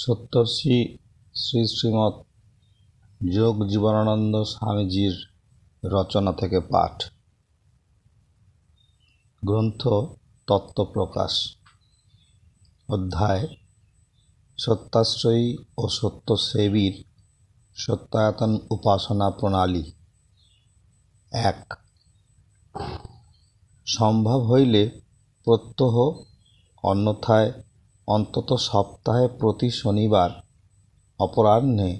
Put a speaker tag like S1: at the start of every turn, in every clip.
S1: সপ্তর্ষি শ্রী শ্রীমৎ যোগ জীবনানন্দ স্বামীজির রচনা থেকে পাঠ। গ্রন্থ তত্ত্বপ্রকাশ। অধ্যায় সত্যাশ্রয়ী ও সত্যসেবীর সত্যায়তন উপাসনা প্রণালী। 1. সম্ভব হইলে প্রত্যহ, অন্যথায় অন্তত সপ্তাহে প্রতি শনিবার অপরাহ্নে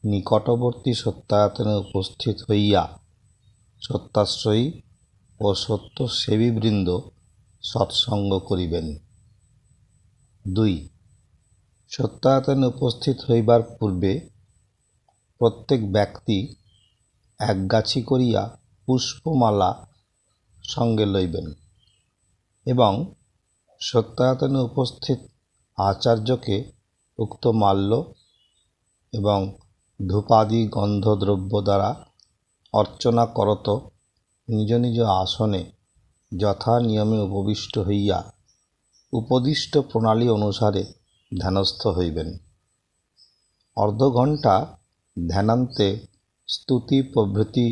S1: নিকটবর্তী সত্যায়তনে উপস্থিত হইয়া সত্যাশ্রয়ী ও সত্যসেবীবৃন্দ সৎসঙ্গ করিবেন। 2. সত্যায়তনে উপস্থিত হইবার পূর্বে প্রত্যেক ব্যক্তি একগাছি করিয়া পুষ্পমালা সঙ্গে লইবেন এবং সত্যায়তনে উপস্থিত আচার্যকে উক্ত মাল্য এবং ধূপাদি গন্ধদ্রব্য দ্বারা অর্চনা করত নিজ নিজ আসনে যথা নিয়মে উপবিষ্ট হইয়া উপদিষ্ট প্রণালী অনুসারে ধ্যানস্থ হইবেন। অর্ধঘণ্টা ধ্যানান্তে স্তুতি প্রভৃতি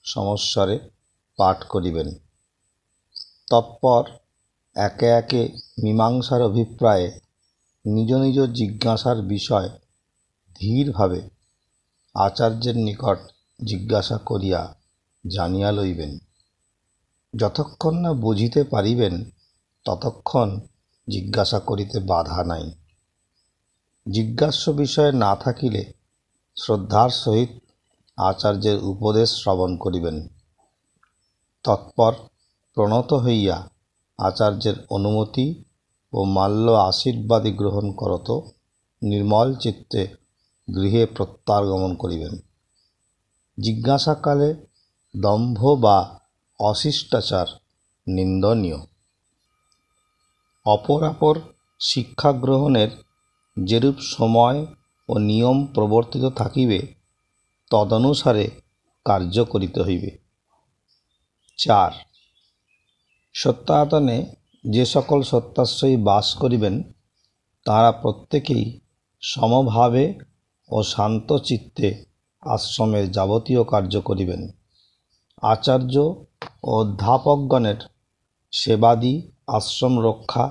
S1: সমস্বরে পাঠ করিবেন। তৎপর একে একে মীমাংসার অভিপ্রায়ে নিজ নিজ জিজ্ঞাসার বিষয় ধীরভাবে আচার্যের নিকট জিজ্ঞাসা করিয়া জানিয়া লইবেন। যতক্ষণ না বুঝিতে পারিবেন ততক্ষণ জিজ্ঞাসা করিতে বাধা নাই। জিজ্ঞাস্য বিষয় না থাকিলে শ্রদ্ধার সহিত আচার্যের উপদেশ শ্রবণ করিবেন। তৎপর প্রণত হইয়া আচার্যের অনুমতি ও মাল্য আশীর্বাদী গ্রহণ করত নির্মল চিত্তে গৃহে প্রত্যাগমন করিবেন। জিজ্ঞাসাকালে দম্ভ বা অশিষ্টাচার নিন্দনীয়। অপরাপর শিক্ষা গ্রহণের যেরূপ সময় ও নিয়ম প্রবর্তিত থাকিবে তদনুসারে কার্য করিতে হইবে। 4. সত্যায়তনে যে সকল সত্যাশ্রয়ী বাস করিবেন তাঁরা প্রত্যেকেই সমভাবে ও শান্ত চিত্তে আশ্রমের যাবতীয় কার্য করিবেন। আচার্য ও অধ্যাপকগণের সেবাদি, আশ্রম রক্ষা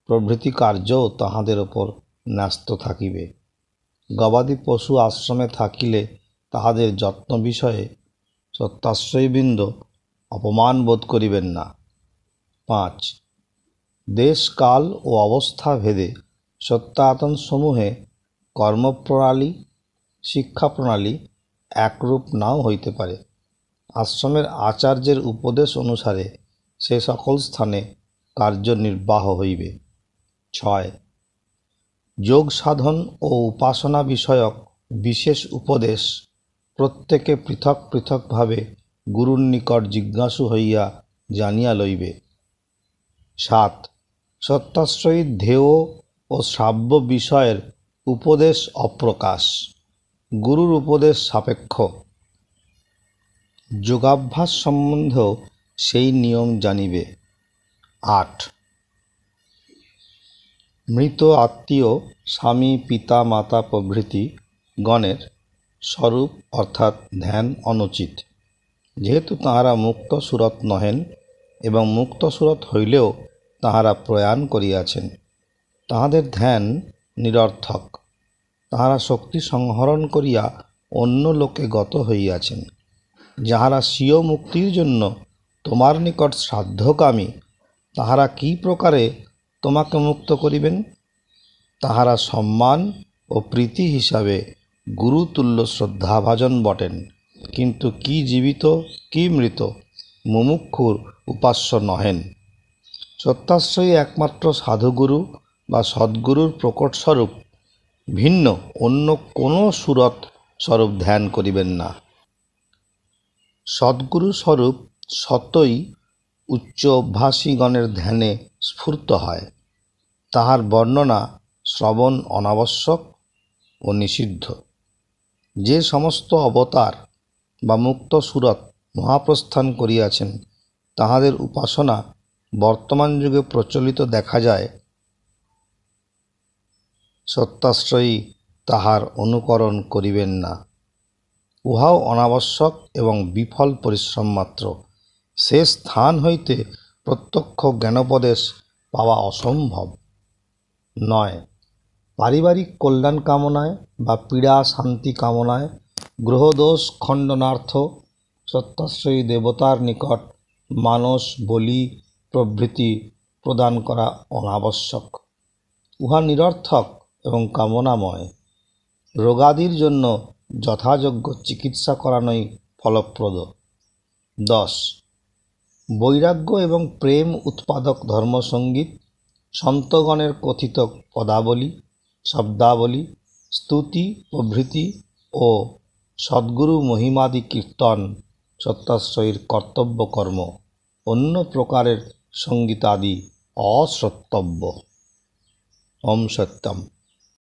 S1: প্রভৃতি কার্যও তাহাদের ওপর ন্যস্ত থাকিবে। গবাদি পশু আশ্রমে থাকিলে তাহাদের যত্ন বিষয়ে সত্যাশ্রয়ীবৃন্দ অপমান বোধ করিবেন না। 5. দেশ, কাল ও অবস্থা ভেদে সত্যায়তন সমূহে কর্মপ্রণালী, শিক্ষা প্রণালী একরূপ নাও হইতে পারে। আশ্রমের আচার্যের উপদেশ অনুসারে সে সকল স্থানে কার্যনির্বাহ হইবে। 6. যোগ সাধন ও উপাসনা বিষয়ক বিশেষ উপদেশ প্রত্যেকে পৃথক পৃথকভাবে গুরুর নিকট জিজ্ঞাসু হইয়া জানিয়া লইবে। 7. সত্যাশ্রয়ীর ধ্যেয় ও শ্রাব্য বিষয়ের উপদেশ অপ্রকাশ, গুরুর উপদেশ সাপেক্ষ। যোগাভ্যাস সম্বন্ধেও সেই নিয়ম জানিবে। 8. মৃত আত্মীয় স্বামী, পিতা, মাতা প্রভৃতি গণের স্বরূপ অর্থাৎ ধ্যান অনুচিত, যেহেতু তাহারা মুক্ত সুরত নহেন এবং মুক্ত সুরত হইলেও তাহারা প্রয়াণ করিয়াছেন। তাহাদের ধ্যান নিরর্থক। তাহারা শক্তি সংহরণ করিয়া অন্য লোকে গত হইয়াছেন। যাহারা স্বীয় মুক্তির জন্য তোমার নিকট শ্রাদ্ধকামী, তাহারা কি প্রকারে তোমাকে মুক্ত করিবেন? তাহারা সম্মান ও প্রীতি হিসাবে গুরুতুল্য শ্রদ্ধাভাজন বটেন, কিন্তু কি জীবিত কি মৃত মুমুক্ষুর উপাস্য নহেন। সত্যাশ্রয়ী একমাত্র সাধুগুরু বা সদ্গুরুর প্রকটস্বরূপ, ভিন্ন অন্য কোনো সুরত স্বরূপ ধ্যান করিবেন না। সদ্গুরু স্বরূপ সতই উচ্চ অভ্যাসীগণের ধ্যানে স্ফূর্ত হয়। তাহার বর্ণনা শ্রবণ অনাবশ্যক ও নিষিদ্ধ। যে সমস্ত অবতার বা মুক্ত সুরত মহাপ্রস্থান করিয়াছেন তাহাদের উপাসনা বর্তমান যুগে প্রচলিত দেখা যায়। সত্যাশ্রয়ী তাহার অনুকরণ করিবেন না। উহাও অনাবশ্যক এবং বিফল পরিশ্রম মাত্র। সে স্থান হইতে প্রত্যক্ষ জ্ঞানোপদেশ পাওয়া অসম্ভব। 9. পারিবারিক কল্যাণ কামনায় বা পীড়া শান্তি কামনায় গ্রহদোষ খণ্ডনার্থ সত্যাশ্রয়ী দেবতার নিকট মানস বলি প্রভৃতি প্রদান করা অনাবশ্যক। উহা নিরর্থক এবং কামনাময়। রোগাদির জন্য যথাযোগ্য চিকিৎসা করানোই ফলপ্রদ। 10. বৈরাগ্য এবং প্রেম উৎপাদক ধর্মসঙ্গীত, সন্তগণের কথিত পদাবলী শব্দাবলী স্তুতি প্রভৃতি ও সদ্গুরু মহিমাদি কীর্তন সত্যাশ্রয়ীর কর্তব্য কর্ম। অন্য প্রকারের সঙ্গীতাদি অশ্রোতব্য। ওম সত্যম।